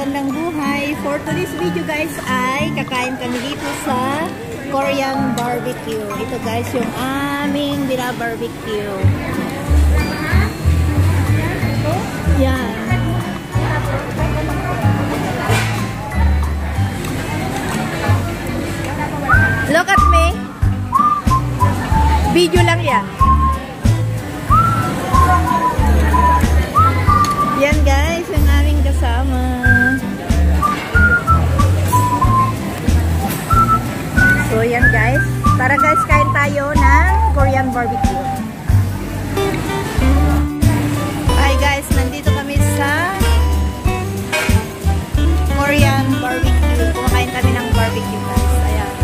magandang buhay. For today's video guys ay kakain kami dito sa Korean barbecue. Ito guys yung aming barbecue. Yan. Look at me. Video lang yan. Yan guys, yung aming kasama. So yan guys. Tara guys, kain tayo ng Korean barbecue. Hi guys, nandito kami sa Korean barbecue. Kumakain kami ng barbecue guys. Ayan.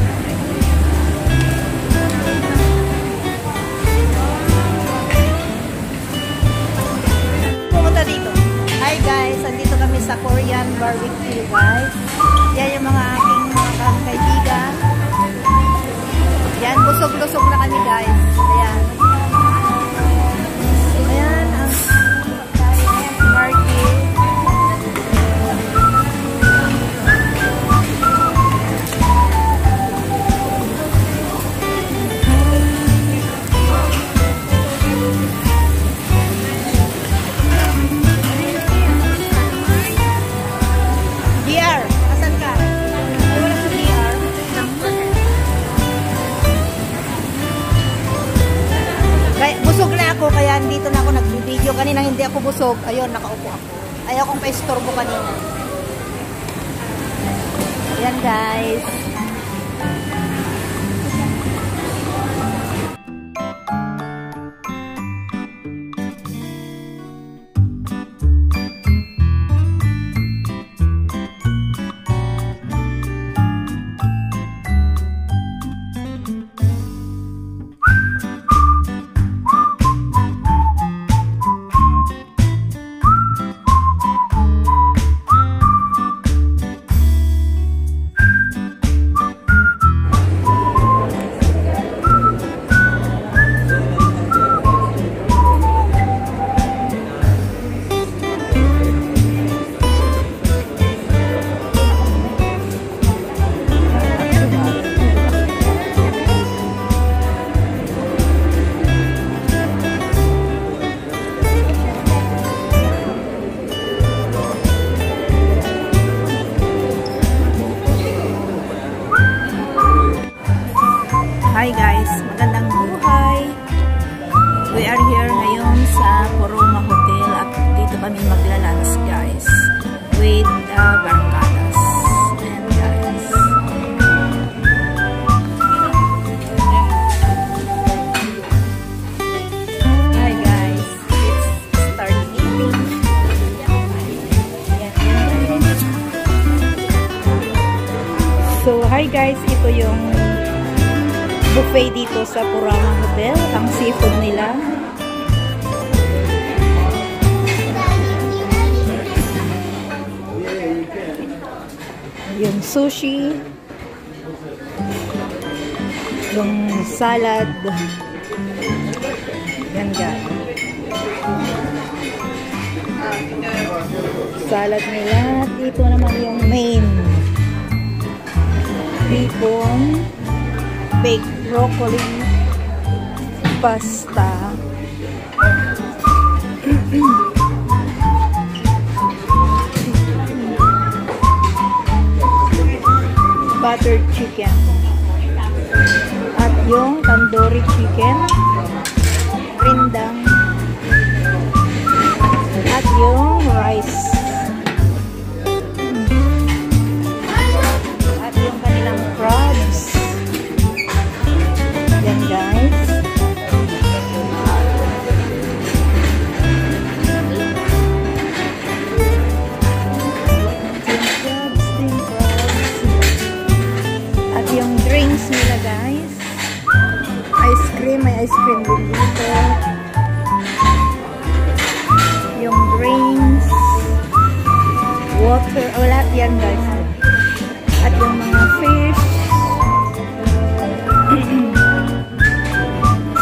Pumunta dito. Hi guys, nandito kami sa Korean barbecue guys. Yan yung mga aking mga kaibigan. Yan, busog-lusog na kami guys. Ayan. Ayan ang market. DR, asan ka? Ay, wala sa DR. Busog na ako, kaya dito na ako nag-video. Kanina hindi ako busog. Ayun, nakaupo ako. Ayaw kong pa-istorbo kanina. Ayan guys. Hi guys, magandang buhay. We are here ngayon sa Poroma Hotel at dito kami maglalunch guys with barcadas. And guys, hi guys, let's start eating. So hi guys, ito yung buffet dito sa Poroma Hotel, ang seafood nila. Yung sushi, yung salad, yan guys. Salad nila, dito naman yung main. Bacon, baked broccoli, pasta, buttered chicken, at yung tandoori chicken, rindang, at yung rice, at yung kanilang crabs. Yan guys. At yung drinks nila guys. Ice cream, may ice cream din dito. Yung drinks, water, wala yan guys. At yung mga fish,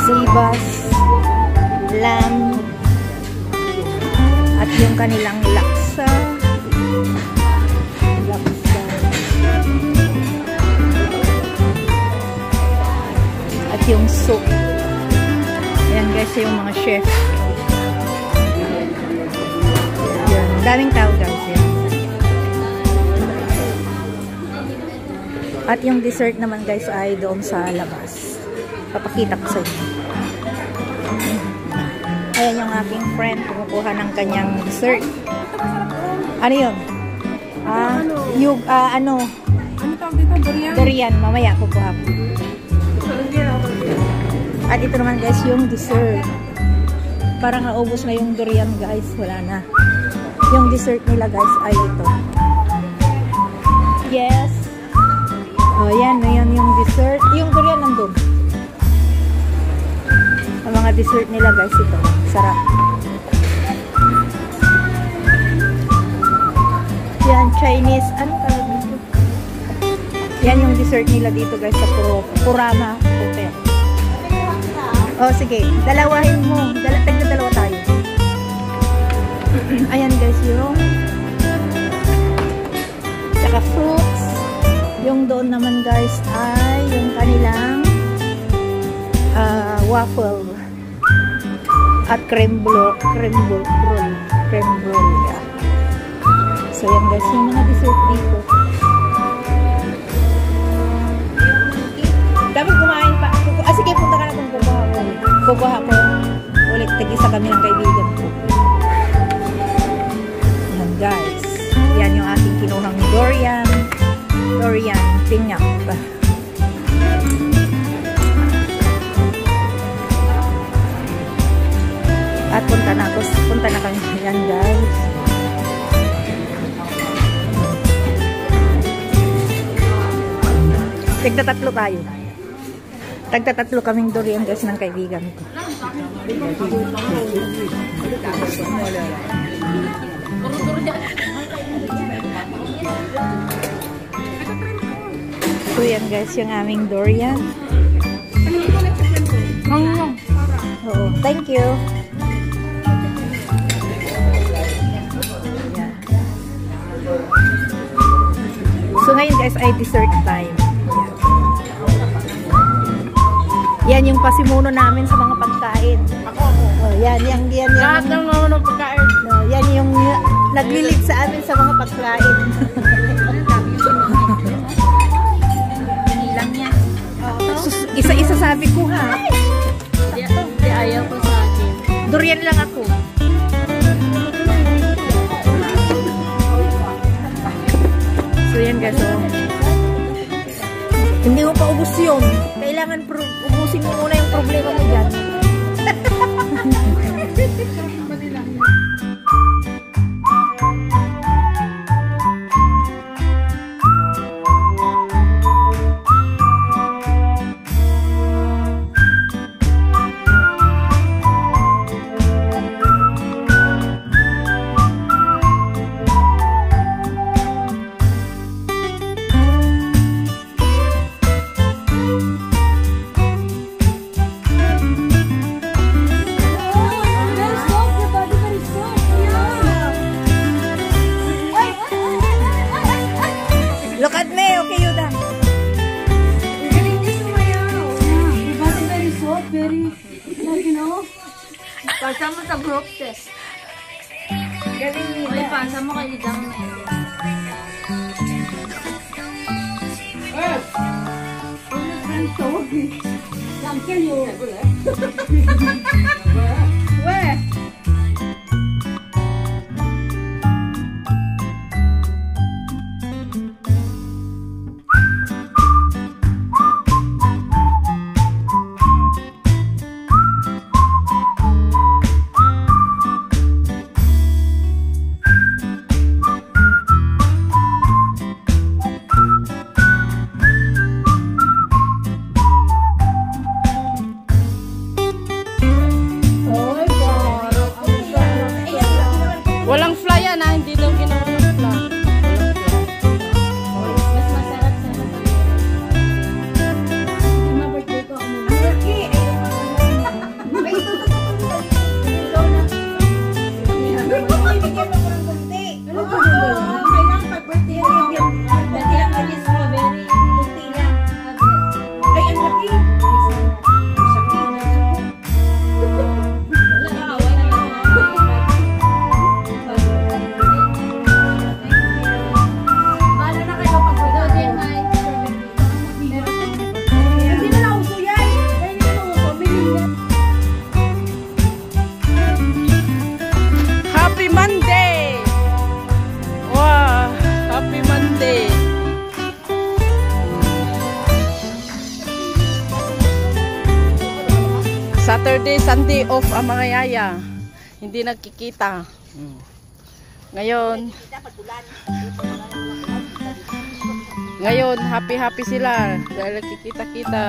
sibas, lamb, at yung kanilang laksa, yung soup. Ayan guys, yung mga chef. Ayan, daming tao guys. Ayan. At yung dessert naman guys ay doon sa labas. Papakita ko sa inyo. Ayan yung aking friend, kumukuha ng kanyang dessert. Ano yun? Yung, ano tawag dito? Durian? Durian, mamaya kukuha ko. At ito naman guys, yung dessert. Parang naubos na yung durian guys, wala na. Yung dessert nila guys ay ito. Yes. Oh, yan yung dessert. Yung durian nandun. Ang mga dessert nila guys, ito. Sarap. Yan, Chinese. Ano tawag dito? Yan yung dessert nila dito guys sa Kurama Hotel. Oh, sige. Dalawahin mo. Dalawa tayo. Ayan guys, yung tsaka fruits. Yung doon naman guys ay yung kanilang waffle at creme brulee. Yeah. So yan guys, yung mga dessert dito. Dapat kumain pa. Sige, punta ka na kung kukuha ko. Ulit, tag-isa kami ng kaibigan ko. Yan guys. Yan yung ating kinuhang durian piñap. At punta na kami. Yan guys. Tagtatatlo tayo. Tagtatatlo kaming durian guys ng kaibigan ko. So yan guys, yung aming durian. Oo, thank you. Yeah. So ngayon guys ay dessert time. Yan yung pasimuno namin sa mga pagkain. Oh, yan. Lahat ng mga pagkain. No, yan yung naglilid sa amin sa mga pagkain. Lang yan. Isa-isa sabi ko ha. Di ayaw ko sa akin. Durian lang ako. So yan guys. Oh. Hindi mo pa ubus yun. Kailangan ubusin mo muna yung problema mo dyan. Look at me, okay, Yuda. Very, you know, kasama sa group test. Galing nila. May pasa mo kayo dang Where? Saturday, Sunday off ang mga yaya. Hindi nagkikita. Ngayon, happy sila dahil nagkikita-kita.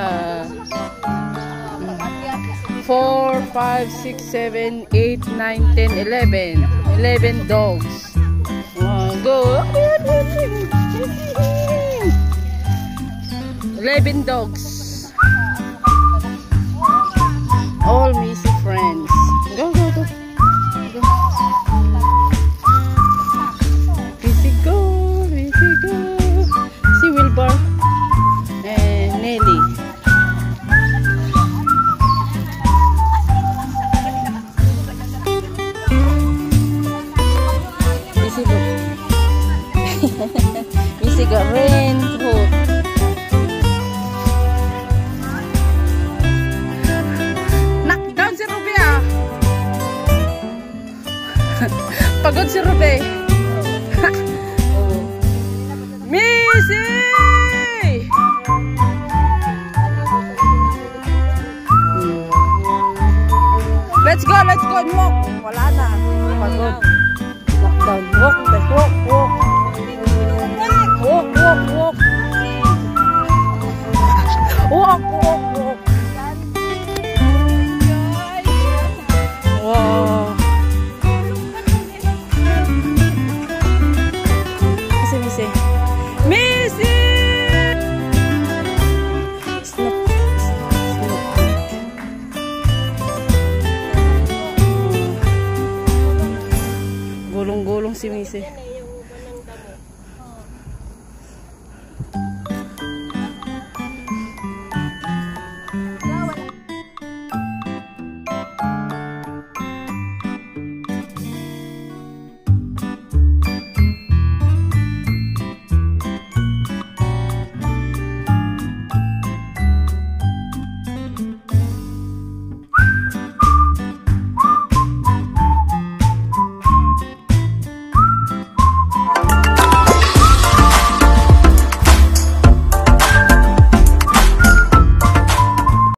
4, 5, 6, 7, 8, 9, 10, 11. 11 dogs. Go. 11 dogs. All Missy friends. Go. Missy go. Si Wilbur and Nelly. Missy got rain hood. Knockdown si Ruby ah. Pagod si Ruby. Missy! Let's go. Walk. Wala na. Pagod. Knockdown. Walk. Walk. Wow. Missy! Gulong-gulong si Missy.